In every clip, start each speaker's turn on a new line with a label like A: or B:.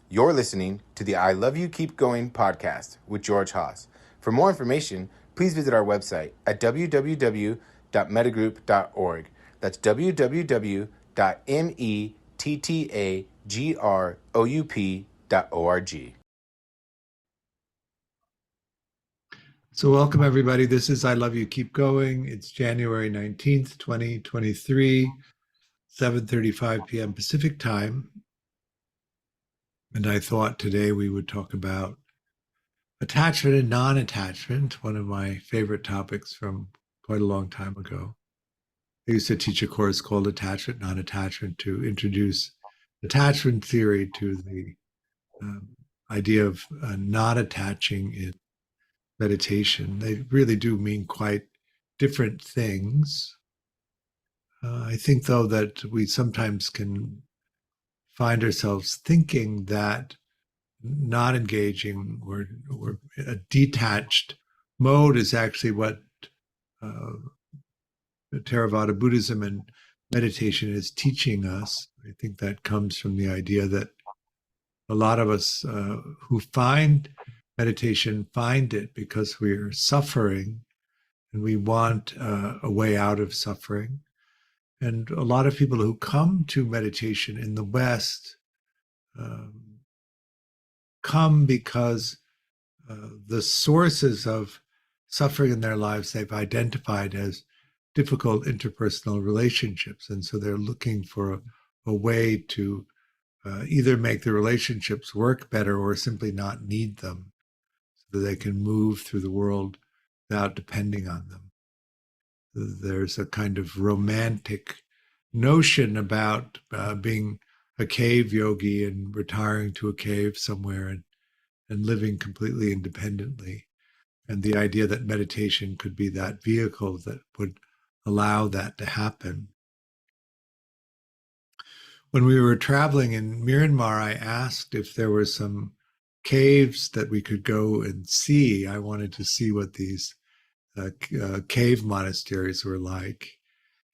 A: You're listening to the I Love You Keep Going podcast with George Haas. For more information, please visit our website at www.mettagroup.org. That's www.mettagroup.org.
B: So welcome everybody. This is I Love You Keep Going. It's January 19th, 2023, 7:35 p.m. Pacific time. And I thought today we would talk about attachment and non-attachment, one of my favorite topics from quite a long time ago. I used to teach a course called Attachment, Non-Attachment to introduce attachment theory to the idea of not attaching in meditation. They really do mean quite different things. I think, though, that we sometimes can find ourselves thinking that not engaging or a detached mode is actually what uh, Theravada Buddhism and meditation is teaching us. I think that comes from the idea that a lot of us who find meditation find it because we're suffering and we want a way out of suffering. And a lot of people who come to meditation in the West come because the sources of suffering in their lives they've identified as difficult interpersonal relationships. And so they're looking for a way to either make the relationships work better or simply not need them so that they can move through the world without depending on them. There's a kind of romantic notion about being a cave yogi and retiring to a cave somewhere and living completely independently. And the idea that meditation could be that vehicle that would allow that to happen. When we were traveling in Myanmar, I asked if there were some caves that we could go and see. I wanted to see what these cave monasteries were like.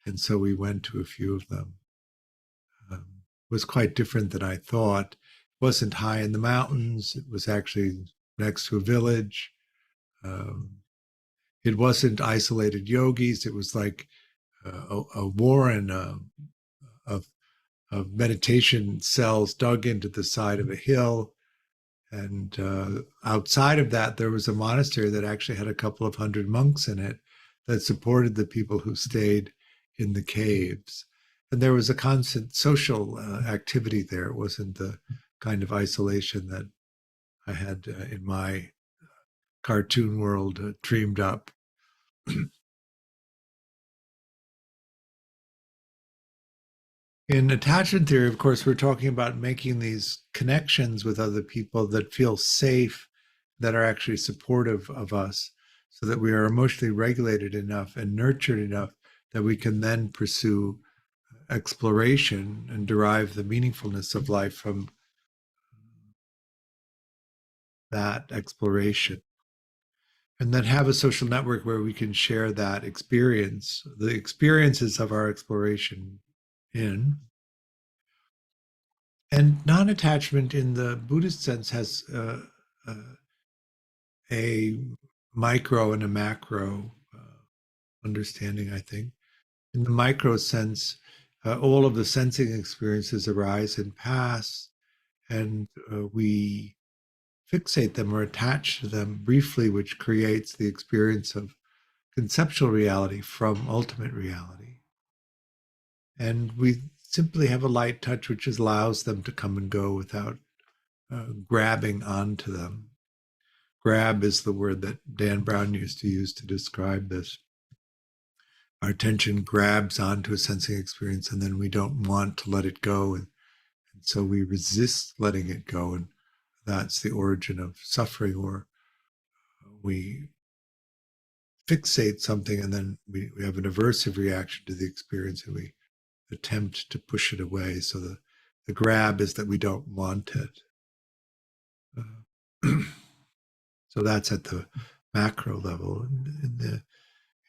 B: And so we went to a few of them. It was quite different than I thought. It wasn't high in the mountains. It was actually next to a village. It wasn't isolated yogis. It was like a warren of meditation cells dug into the side of a hill. And outside of that, there was a monastery that actually had a couple of hundred monks in it that supported the people who stayed in the caves. And there was a constant social activity there. It wasn't the kind of isolation that I had in my cartoon world dreamed up. In attachment theory, of course, we're talking about making these connections with other people that feel safe, that are actually supportive of us, so that we are emotionally regulated enough and nurtured enough that we can then pursue exploration and derive the meaningfulness of life from that exploration. And then have a social network where we can share that experience, the experiences of our exploration in. And non-attachment in the Buddhist sense has a micro and a macro understanding, I think. In the micro sense, all of the sensing experiences arise and pass, and we fixate them or attach to them briefly, which creates the experience of conceptual reality from ultimate reality. And we simply have a light touch which allows them to come and go without grabbing onto them. Grab is the word that Dan Brown used to use to describe this. Our attention grabs onto a sensing experience and then we don't want to let it go. And so we resist letting it go. And that's the origin of suffering, or we fixate something and then we have an aversive reaction to the experience and we attempt to push it away. So the grab is that we don't want it. So that's at the macro level.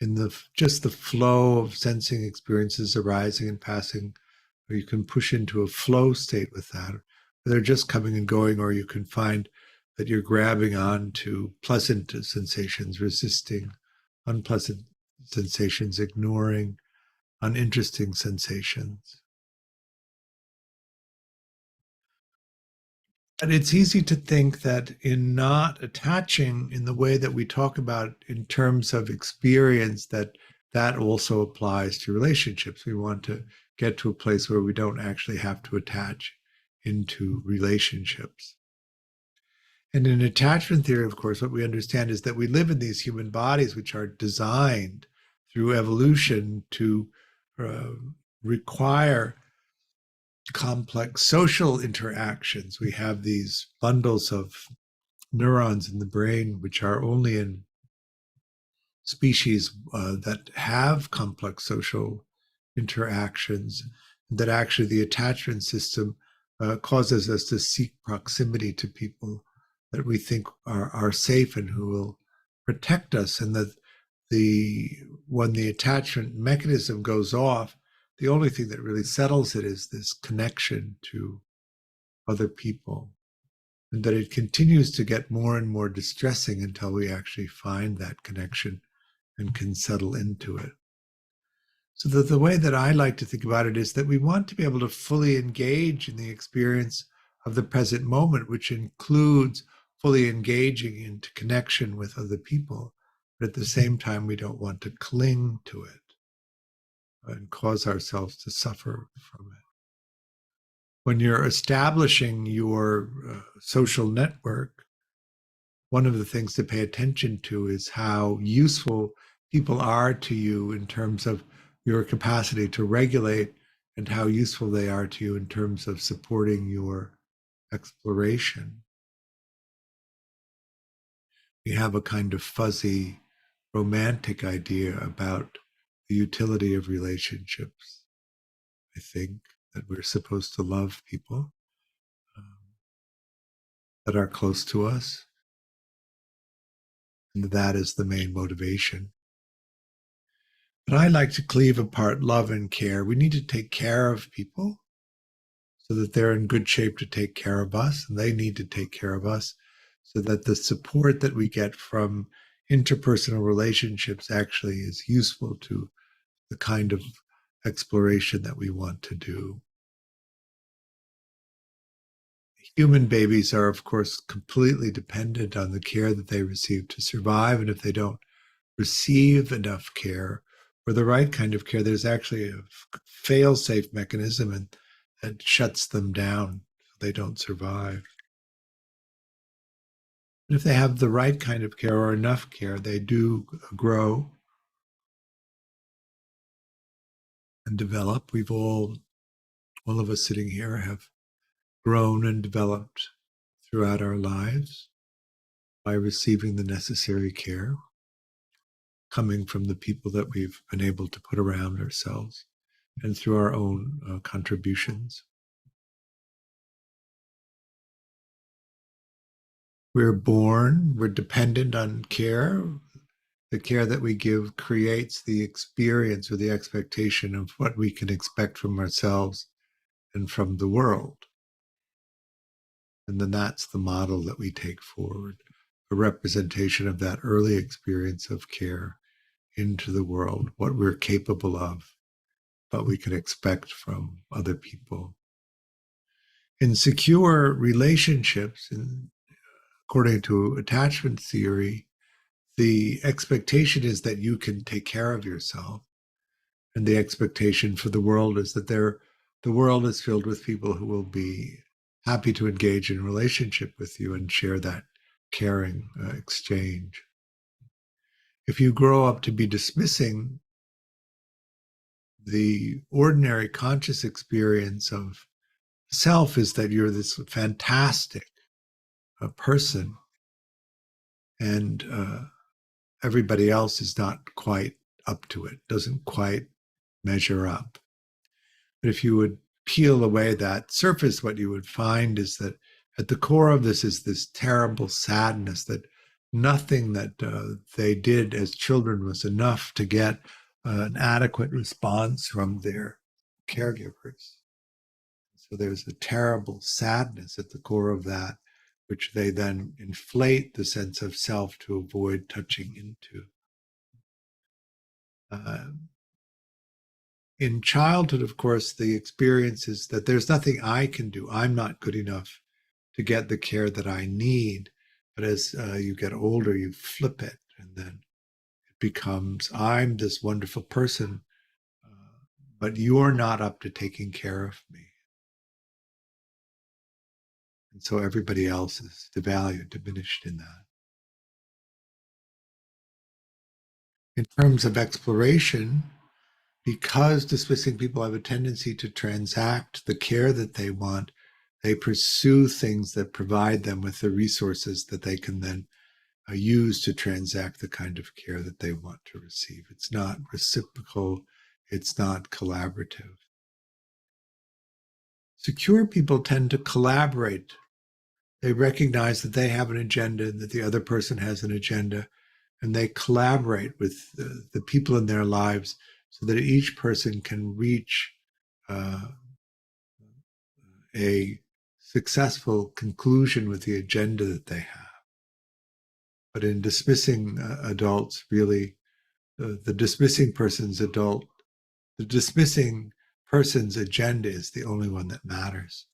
B: In the just the flow of sensing experiences arising and passing, or you can push into a flow state with that, They're just coming and going, or you can find that you're grabbing on to pleasant sensations, resisting unpleasant sensations, ignoring uninteresting sensations. And it's easy to think that in not attaching in the way that we talk about in terms of experience, that that also applies to relationships. We want to get to a place where we don't actually have to attach into relationships. And in attachment theory, of course, what we understand is that we live in these human bodies, which are designed through evolution to uh, require complex social interactions. We have these bundles of neurons in the brain, which are only in species that have complex social interactions, that actually the attachment system causes us to seek proximity to people that we think are safe and who will protect us. And that when the attachment mechanism goes off, the only thing that really settles it is this connection to other people, and that it continues to get more and more distressing until we actually find that connection and can settle into it. So that the way that I like to think about it is that we want to be able to fully engage in the experience of the present moment, which includes fully engaging into connection with other people. But at the same time, we don't want to cling to it and cause ourselves to suffer from it. When you're establishing your social network, one of the things to pay attention to is how useful people are to you in terms of your capacity to regulate, and how useful they are to you in terms of supporting your exploration. We have a kind of fuzzy romantic idea about the utility of relationships. I think that we're supposed to love people um, that are close to us, and that is the main motivation. But I like to cleave apart love and care. We need to take care of people so that they're in good shape to take care of us, and they need to take care of us so that the support that we get from interpersonal relationships actually is useful to the kind of exploration that we want to do. Human babies are, of course, completely dependent on the care that they receive to survive, and if they don't receive enough care or the right kind of care, there's actually a fail-safe mechanism and that shuts them down so they don't survive. But if they have the right kind of care or enough care, they do grow and develop. All of us sitting here have grown and developed throughout our lives by receiving the necessary care coming from the people that we've been able to put around ourselves and through our own contributions. We're born, we're dependent on care. The care that we give creates the experience or the expectation of what we can expect from ourselves and from the world. And then that's the model that we take forward, a representation of that early experience of care into the world, what we're capable of, what we can expect from other people. In secure relationships, according to attachment theory, the expectation is that you can take care of yourself. And the expectation for the world is that the world is filled with people who will be happy to engage in relationship with you and share that caring exchange. If you grow up to be dismissing the ordinary conscious experience of self, is that you're this fantastic person, and everybody else is not quite up to it, doesn't quite measure up. But if you would peel away that surface, what you would find is that at the core of this is this terrible sadness that nothing that they did as children was enough to get an adequate response from their caregivers. So there's a terrible sadness at the core of that, which they then inflate the sense of self to avoid touching into. Uh, in childhood, of course, the experience is that there's nothing I can do. I'm not good enough to get the care that I need. But as you get older, you flip it, and then it becomes, I'm this wonderful person, but you're not up to taking care of me. And so everybody else is devalued, diminished in that. In terms of exploration, because dismissing people have a tendency to transact the care that they want, they pursue things that provide them with the resources that they can then use to transact the kind of care that they want to receive. It's not reciprocal, it's not collaborative. Secure people tend to collaborate. They recognize that they have an agenda and that the other person has an agenda, and they collaborate with the people in their lives so that each person can reach a successful conclusion with the agenda that they have. But in dismissing adults, really, the dismissing person's agenda is the only one that matters.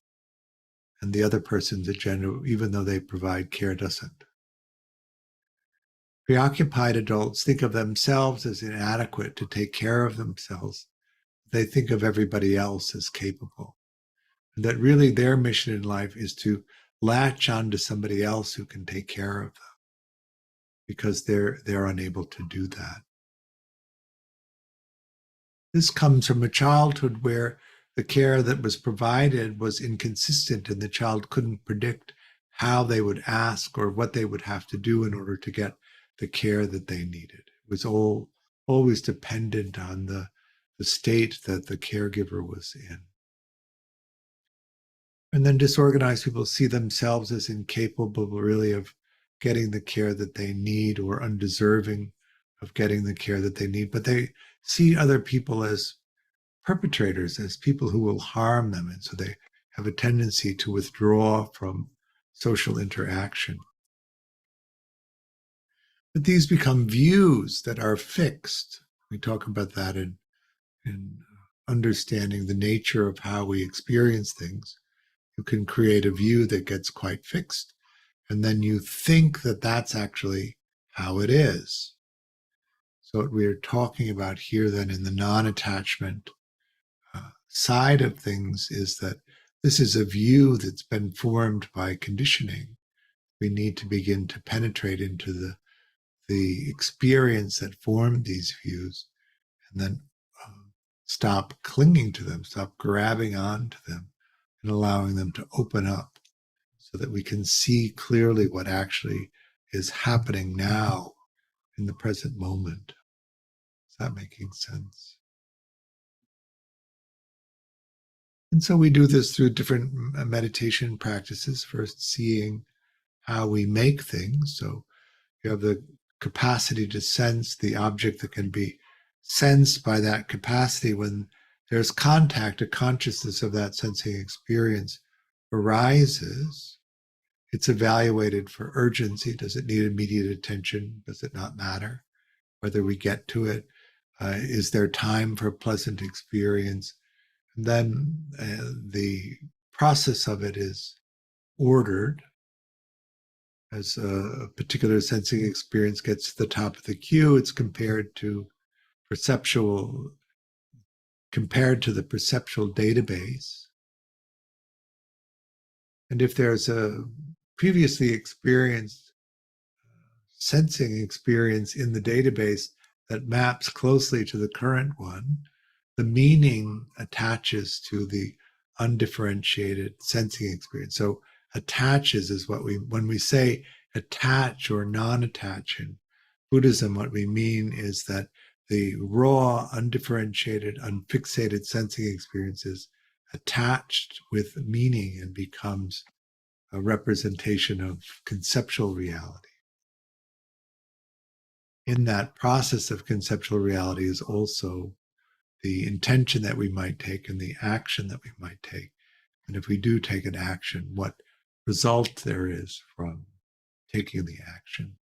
B: And the other person's agenda, even though they provide care, doesn't. Preoccupied adults think of themselves as inadequate to take care of themselves. They think of everybody else as capable. And that really their mission in life is to latch on to somebody else who can take care of them, because they're unable to do that. This comes from a childhood where the care that was provided was inconsistent, and the child couldn't predict how they would ask or what they would have to do in order to get the care that they needed. It was always dependent on the state that the caregiver was in. And then disorganized people see themselves as incapable, really, of getting the care that they need, or undeserving of getting the care that they need. But they see other people as perpetrators, as people who will harm them. And so they have a tendency to withdraw from social interaction. But these become views that are fixed. We talk about that in understanding the nature of how we experience things. You can create a view that gets quite fixed, and then you think that that's actually how it is. So what we're talking about here then in the non-attachment side of things is that this is a view that's been formed by conditioning. We need to begin to penetrate into the experience that formed these views, and then stop clinging to them, stop grabbing onto them, and allowing them to open up so that we can see clearly what actually is happening now in the present moment. Is that making sense? And so we do this through different meditation practices. First, seeing how we make things. So you have the capacity to sense the object that can be sensed by that capacity. When there's contact, a consciousness of that sensing experience arises. It's evaluated for urgency. Does it need immediate attention? Does it not matter whether we get to it? Is there time for a pleasant experience? And then the process of it is ordered. As a particular sensing experience gets to the top of the queue, it's compared to the perceptual database. And if there's a previously experienced sensing experience in the database that maps closely to the current one, the meaning attaches to the undifferentiated sensing experience. So attaches is what when we say attach or non-attach in Buddhism, what we mean is that the raw, undifferentiated, unfixated sensing experience is attached with meaning and becomes a representation of conceptual reality. In that process of conceptual reality is also the intention that we might take and the action that we might take. And if we do take an action, what result there is from taking the action.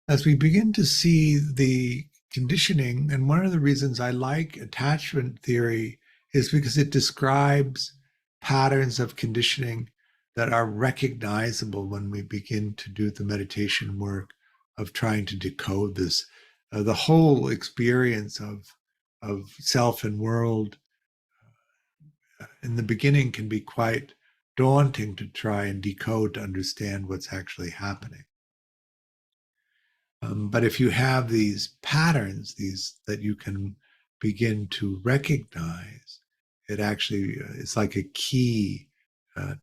B: As we begin to see the conditioning, and one of the reasons I like attachment theory is because it describes patterns of conditioning that are recognizable when we begin to do the meditation work of trying to decode this. The whole experience of self and world in the beginning can be quite daunting to try and decode to understand what's actually happening. But if you have these patterns, these that you can begin to recognize, it actually is like a key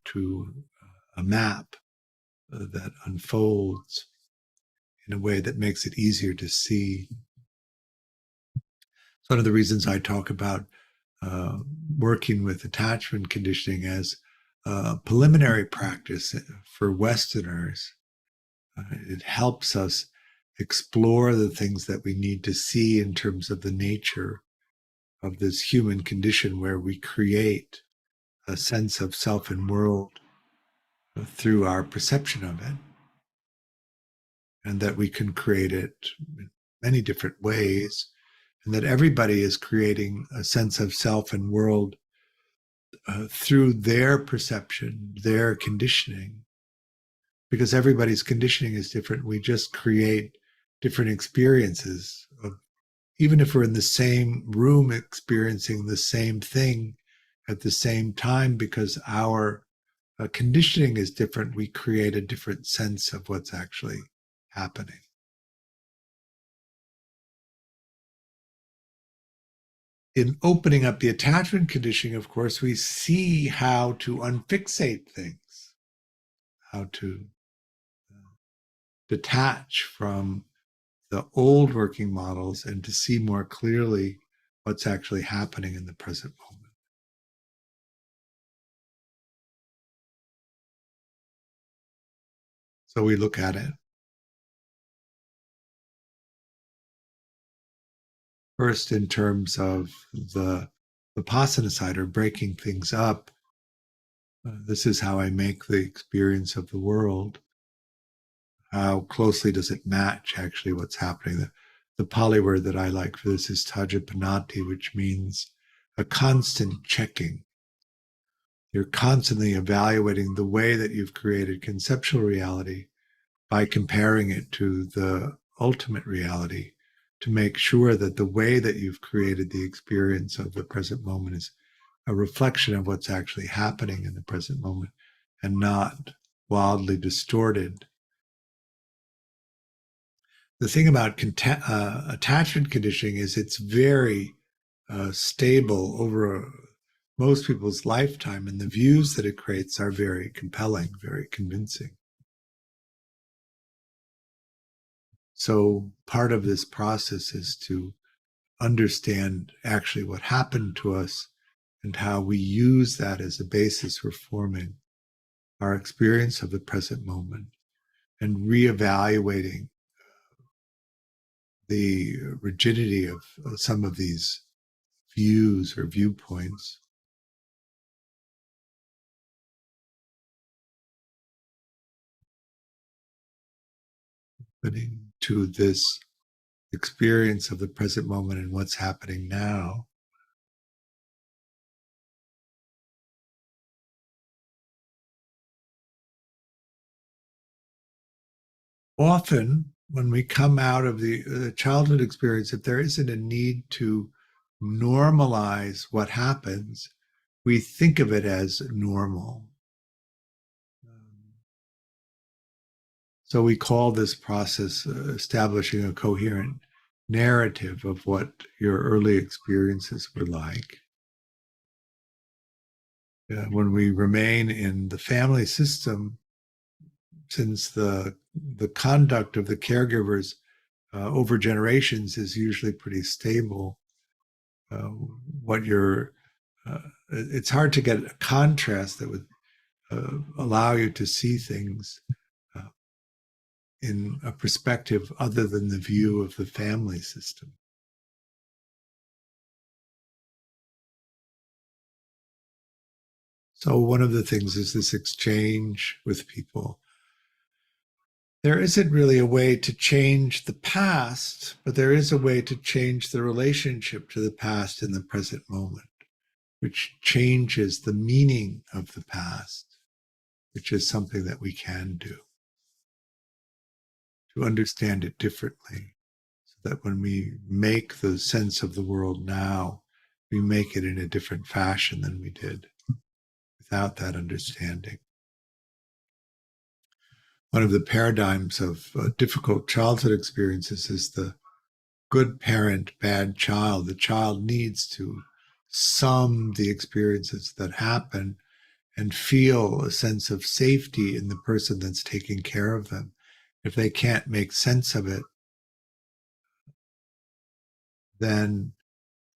B: to a map that unfolds in a way that makes it easier to see. It's one of the reasons I talk about working with attachment conditioning as a preliminary practice for Westerners. It helps us explore the things that we need to see in terms of the nature of this human condition where we create a sense of self and world through our perception of it, and that we can create it in many different ways, and that everybody is creating a sense of self and world through their perception, their conditioning, because everybody's conditioning is different. We just create different experiences of, even if we're in the same room experiencing the same thing at the same time, because our conditioning is different, we create a different sense of what's actually happening. In opening up the attachment conditioning, of course, we see how to unfixate things, how to detach from the old working models and to see more clearly what's actually happening in the present moment. So we look at it first in terms of the Vipassana side, or breaking things up. This is how I make the experience of the world. How closely does it match actually what's happening? The Pali word that I like for this is tajapanati, which means a constant checking. You're constantly evaluating the way that you've created conceptual reality by comparing it to the ultimate reality, to make sure that the way that you've created the experience of the present moment is a reflection of what's actually happening in the present moment and not wildly distorted. The thing about attachment conditioning is it's very stable over most people's lifetime, and the views that it creates are very compelling, very convincing. So part of this process is to understand actually what happened to us and how we use that as a basis for forming our experience of the present moment and reevaluating the rigidity of some of these views or viewpoints. Putting to this experience of the present moment and what's happening now. Often, when we come out of the childhood experience, if there isn't a need to normalize what happens, we think of it as normal. So we call this process establishing a coherent narrative of what your early experiences were like. When we remain in the family system, since the conduct of the caregivers over generations is usually pretty stable, what you're it's hard to get a contrast that would allow you to see things in a perspective other than the view of the family system. So one of the things is this exchange with people. There isn't really a way to change the past, but there is a way to change the relationship to the past in the present moment, which changes the meaning of the past, which is something that we can do to understand it differently, so that when we make the sense of the world now, we make it in a different fashion than we did without that understanding. One of the paradigms of difficult childhood experiences is the good parent, bad child. The child needs to sum the experiences that happen and feel a sense of safety in the person that's taking care of them. If they can't make sense of it, then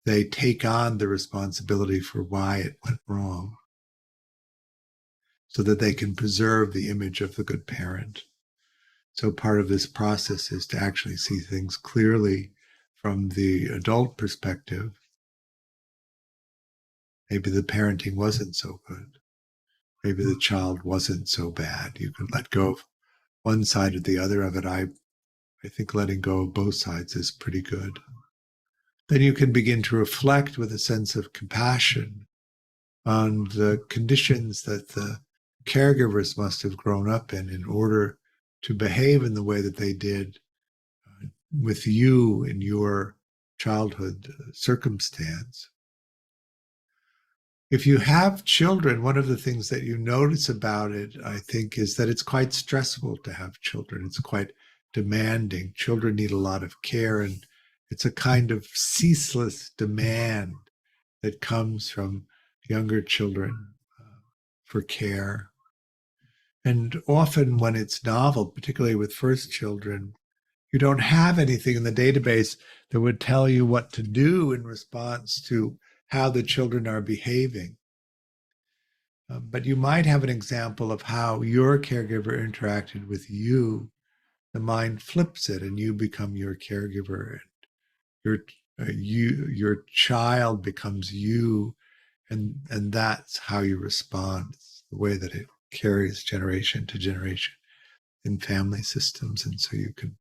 B: they take on the responsibility for why it went wrong so that they can preserve the image of the good parent. So part of this process is to actually see things clearly from the adult perspective. Maybe the parenting wasn't so good. Maybe the child wasn't so bad. You can let go of one side or the other of it. I think letting go of both sides is pretty good. Then you can begin to reflect with a sense of compassion on the conditions that the caregivers must have grown up in order to behave in the way that they did with you in your childhood circumstance. If you have children, one of the things that you notice about it, I think, is that it's quite stressful to have children. It's quite demanding. Children need a lot of care, and it's a kind of ceaseless demand that comes from younger children for care. And often when it's novel, particularly with first children, you don't have anything in the database that would tell you what to do in response to how the children are behaving. But you might have an example of how your caregiver interacted with you. The mind flips it, and you become your caregiver, and your child becomes you, and that's how you respond. It's the way that it carries generation to generation in family systems, and so you can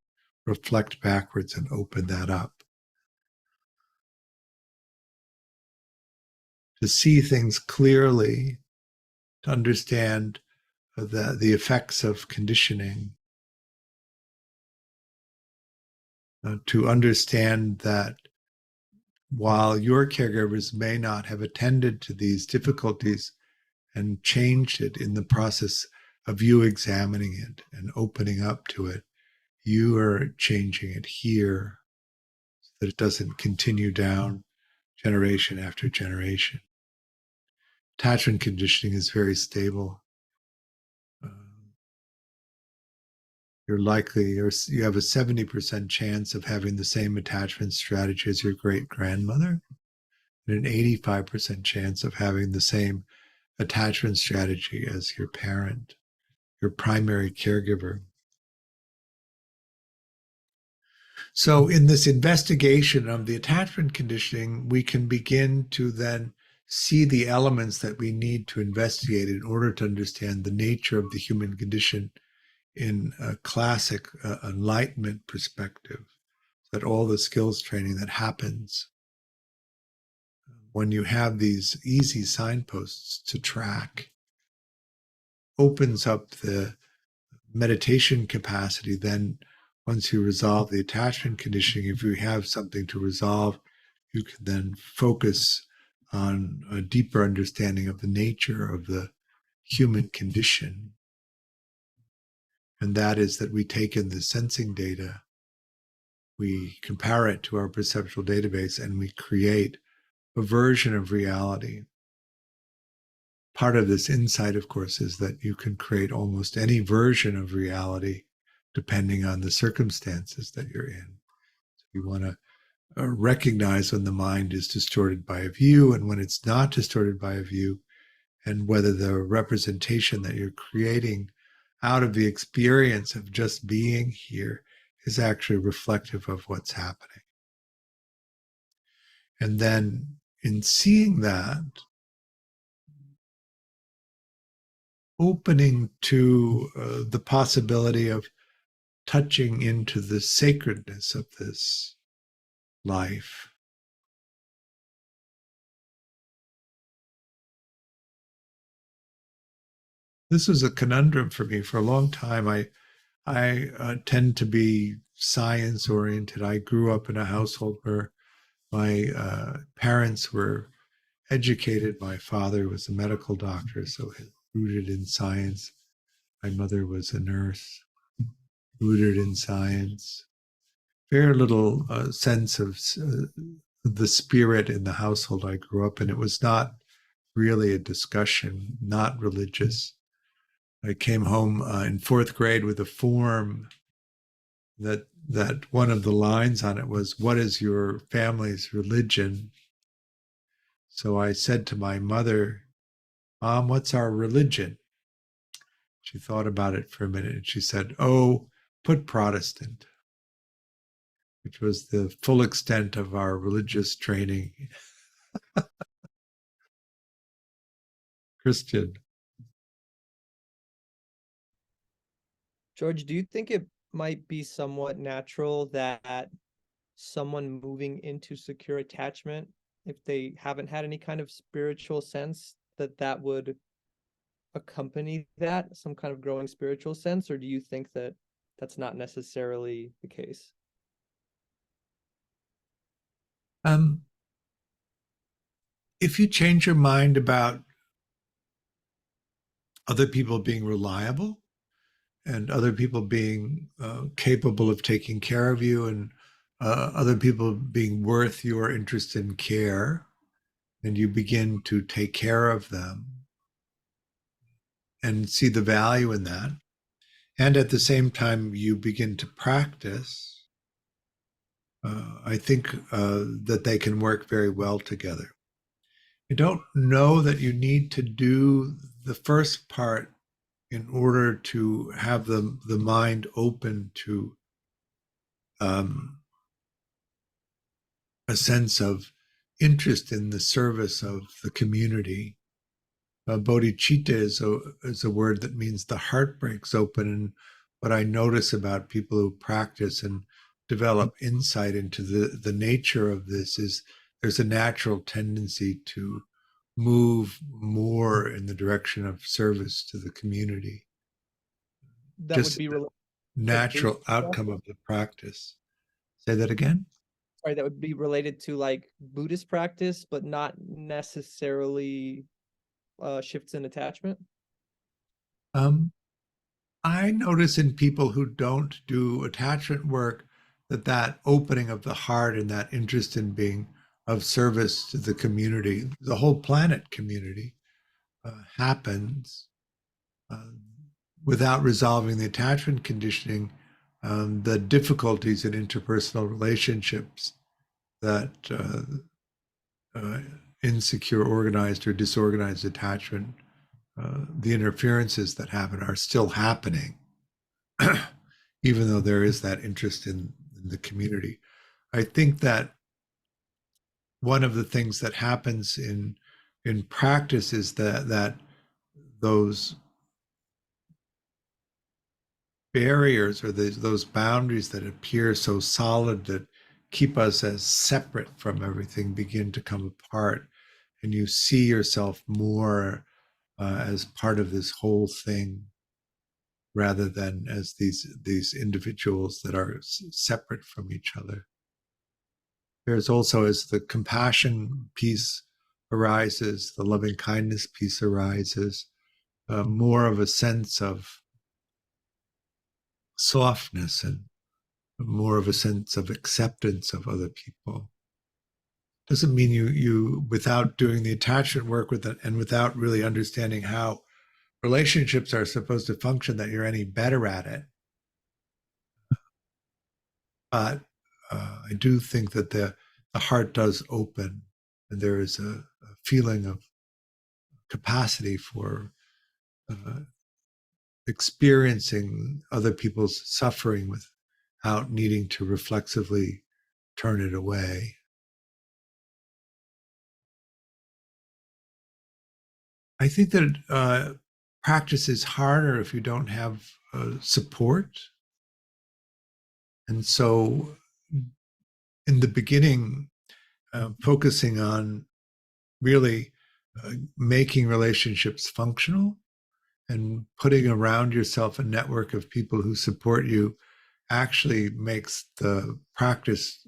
B: reflect backwards and open that up to see things clearly, to understand the effects of conditioning, to understand that while your caregivers may not have attended to these difficulties and changed it in the process of you examining it and opening up to it, you are changing it here so that it doesn't continue down generation after generation. Attachment conditioning is very stable. You have a 70% chance of having the same attachment strategy as your great grandmother, and an 85% chance of having the same attachment strategy as your parent, your primary caregiver. So, in this investigation of the attachment conditioning, we can begin to then see the elements that we need to investigate in order to understand the nature of the human condition in a classic enlightenment perspective. That all the skills training that happens when you have these easy signposts to track opens up the meditation capacity. Then once you resolve the attachment conditioning, if you have something to resolve, you can then focus on a deeper understanding of the nature of the human condition. And that is that we take in the sensing data, we compare it to our perceptual database, and we create a version of reality. Part of this insight, of course, is that you can create almost any version of reality depending on the circumstances that you're in. So you want to recognize when the mind is distorted by a view and when it's not distorted by a view, and whether the representation that you're creating out of the experience of just being here is actually reflective of what's happening. And then in seeing that, opening to the possibility of touching into the sacredness of this life. This was a conundrum for me for a long time. I tend to be science oriented. I grew up in a household where my parents were educated. My father was a medical doctor, so rooted in science. My mother was a nurse, rooted in science. Very little sense of the spirit in the household I grew up in. It was not really a discussion, not religious. I came home in fourth grade with a form that one of the lines on it was, "What is your family's religion?" So I said to my mother, "Mom, what's our religion?" She thought about it for a minute and she said, "Oh, put Protestant," which was the full extent of our religious training. Christian.
C: George, do you think it might be somewhat natural that someone moving into secure attachment, if they haven't had any kind of spiritual sense, that would accompany that, some kind of growing spiritual sense, or do you think that that's not necessarily the case?
B: Um, if you change your mind about other people being reliable and other people being capable of taking care of you and other people being worth your interest and care, and you begin to take care of them and see the value in that, and at the same time you begin to practice, I think that they can work very well together. I don't know that you need to do the first part in order to have the mind open to a sense of interest in the service of the community. Bodhicitta is a word that means the heart breaks open. And what I notice about people who practice and develop insight into the nature of this is there's a natural tendency to move more in the direction of service to the community.
C: That would
B: Just
C: be
B: the
C: related to
B: natural
C: Buddhist
B: outcome
C: practice?
B: of the practice. Say that again.
C: Sorry, that would be related to like Buddhist practice, but not necessarily shifts in attachment.
B: Um, I notice in people who don't do attachment work that opening of the heart and that interest in being of service to the community, the whole planet community, happens uh, without resolving the attachment conditioning. The difficulties in interpersonal relationships that uh, insecure, organized, or disorganized attachment, the interferences that happen are still happening, even though there is that interest in the community. I think that one of the things that happens in practice is that those barriers or those boundaries that appear so solid that keep us as separate from everything begin to come apart, and you see yourself more as part of this whole thing rather than as these individuals that are separate from each other. There's also, as the compassion piece arises, the loving kindness piece arises, more of a sense of softness and more of a sense of acceptance of other people. Doesn't mean you without doing the attachment work with it and without really understanding how relationships are supposed to function that you're any better at it. But I do think that the heart does open, and there is a feeling of capacity for uh, experiencing other people's suffering without needing to reflexively turn it away. I think that practice is harder if you don't have support. And so in the beginning, focusing on really making relationships functional and putting around yourself a network of people who support you actually makes the practice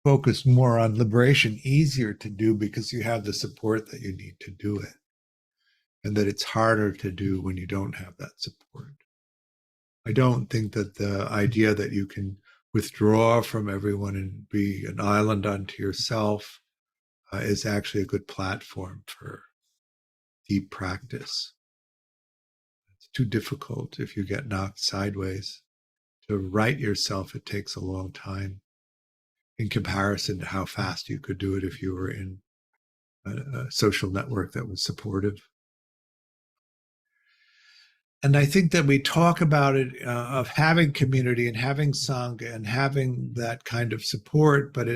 B: focus more on liberation easier to do, because you have the support that you need to do it, and that it's harder to do when you don't have that support. I don't think that the idea that you can withdraw from everyone and be an island unto yourself is actually a good platform for deep practice. It's too difficult if you get knocked sideways. To right yourself, it takes a long time in comparison to how fast you could do it if you were in a social network that was supportive. And I think that we talk about it of having community and having Sangha and having that kind of support, but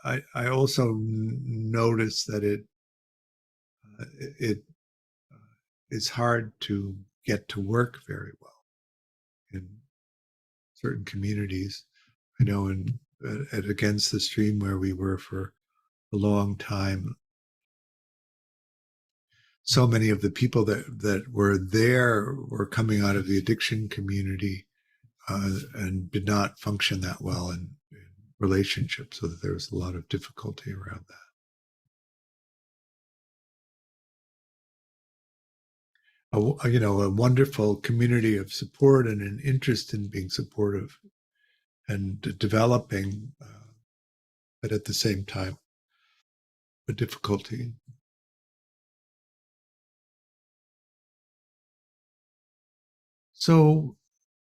B: I also notice that it is hard to get to work very well in certain communities. I know at Against the Stream, where we were for a long time, so many of the people that were there were coming out of the addiction community and did not function that well in relationships, so that there was a lot of difficulty around that. A wonderful community of support and an interest in being supportive and developing, but at the same time, a difficulty. So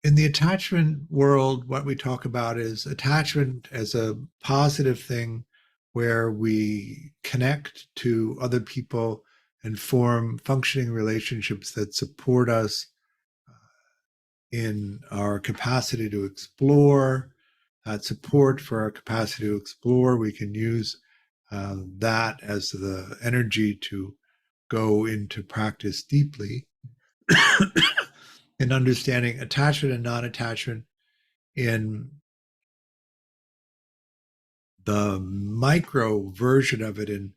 B: in the attachment world, what we talk about is attachment as a positive thing where we connect to other people and form functioning relationships that support us in our capacity to explore. That support for our capacity to explore, we can use that as the energy to go into practice deeply. In understanding attachment and non-attachment in the micro version of it in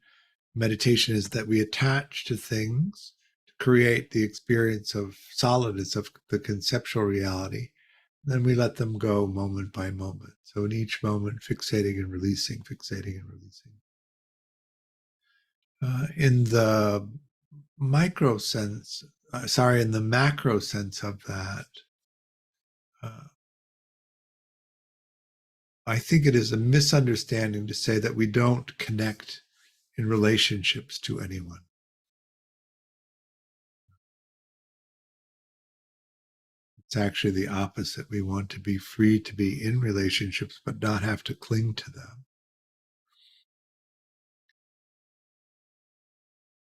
B: meditation is that we attach to things to create the experience of solidness of the conceptual reality. Then we let them go moment by moment. So in each moment, fixating and releasing, fixating and releasing. In the macro sense of that, I think it is a misunderstanding to say that we don't connect in relationships to anyone. It's actually the opposite. We want to be free to be in relationships, but not have to cling to them.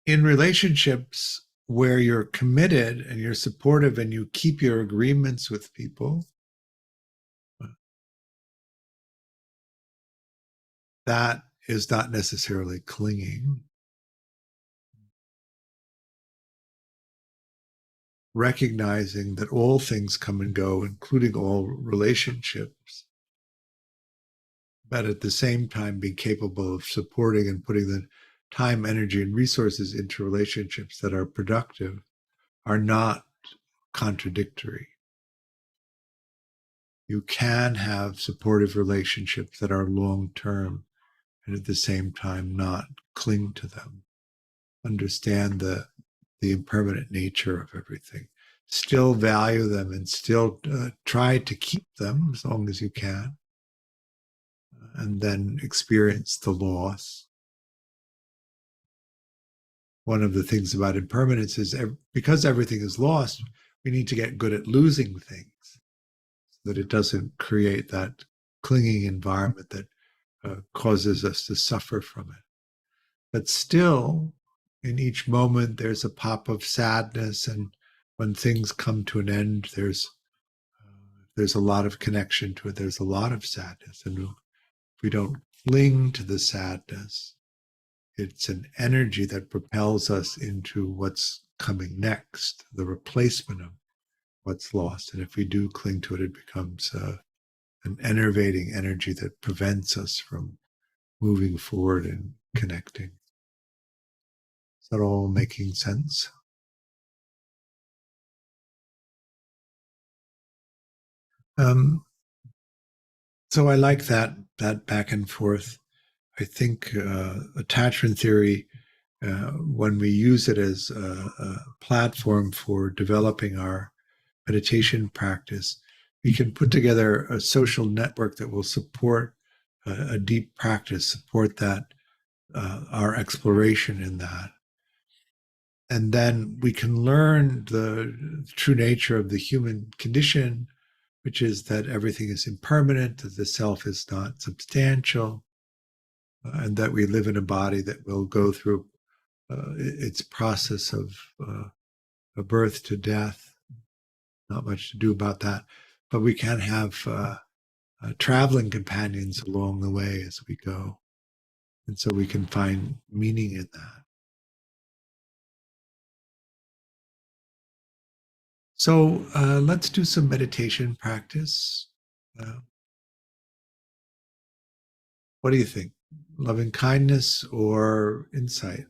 B: In relationships where you're committed and you're supportive and you keep your agreements with people, that is not necessarily clinging. Recognizing that all things come and go, including all relationships, but at the same time being capable of supporting and putting the time, energy, and resources into relationships that are productive are not contradictory. You can have supportive relationships that are long-term and at the same time not cling to them. Understand the impermanent nature of everything. Still value them and still try to keep them as long as you can. And then experience the loss. One of the things about impermanence is because everything is lost, we need to get good at losing things so that it doesn't create that clinging environment that causes us to suffer from it. But still, in each moment, there's a pop of sadness, and when things come to an end, there's a lot of connection to it. There's a lot of sadness, and if we don't cling to the sadness, it's an energy that propels us into what's coming next, the replacement of what's lost. And if we do cling to it, it becomes an enervating energy that prevents us from moving forward and connecting. Is that all making sense? So I like that back and forth. I think attachment theory, when we use it as a platform for developing our meditation practice, we can put together a social network that will support a deep practice, support that our exploration in that. And then we can learn the true nature of the human condition, which is that everything is impermanent, that the self is not substantial, and that we live in a body that will go through its process of birth to death. Not much to do about that, but we can have traveling companions along the way as we go. And so we can find meaning in that. So let's do some meditation practice. What do you think? Loving kindness or insight?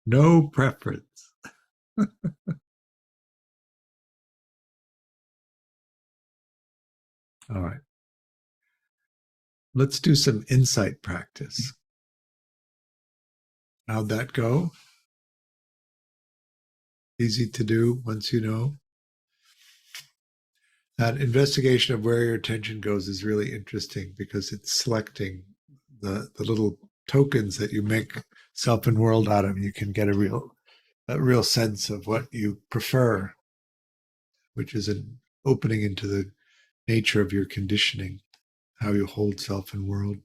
B: No preference. All right. Let's do some insight practice. How'd that go? Easy to do once you know. That investigation of where your attention goes is really interesting because it's selecting the little tokens that you make self and world out of. You can get a real sense of what you prefer, which is an opening into the nature of your conditioning, how you hold self and world.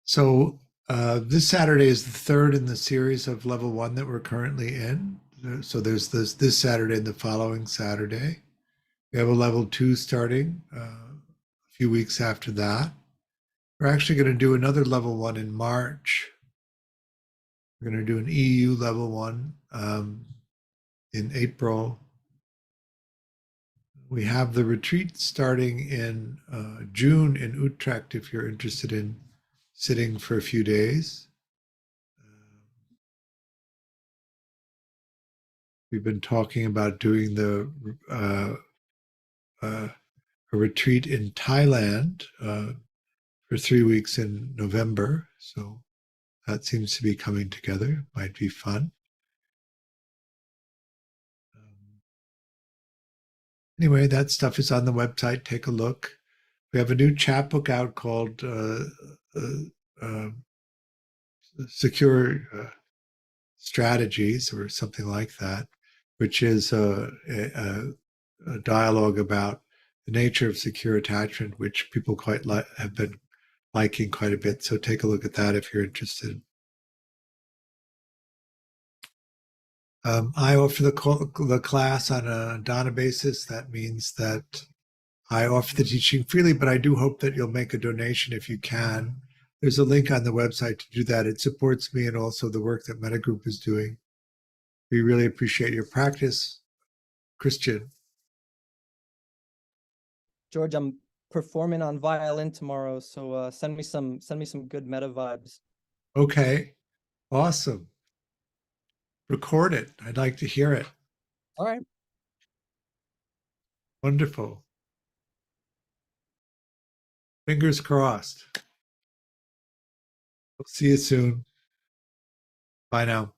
B: So this Saturday is the third in the series of level 1 that we're currently in. So there's this Saturday and the following Saturday. We have a level 2 starting a few weeks after that. We're actually going to do another level 1 in March. We're going to do an EU level 1 in April. We have the retreat starting in June in Utrecht if you're interested in sitting for a few days. We've been talking about doing a retreat in Thailand for 3 weeks in November. So that seems to be coming together. Might be fun. Anyway, that stuff is on the website. Take a look. We have a new chapbook out called Secure Strategies or something like that, which is a dialogue about the nature of secure attachment, which people have been liking quite a bit. So take a look at that if you're interested. I offer the class on a Dana basis. That means that I offer the teaching freely, but I do hope that you'll make a donation if you can. There's a link on the website to do that. It supports me and also the work that Mettagroup is doing. We really appreciate your practice. Christian.
C: George, I'm performing on violin tomorrow, so send me some good meta vibes.
B: Okay, awesome. Record it. I'd like to hear it.
C: All right.
B: Wonderful. Fingers crossed. We'll see you soon. Bye now.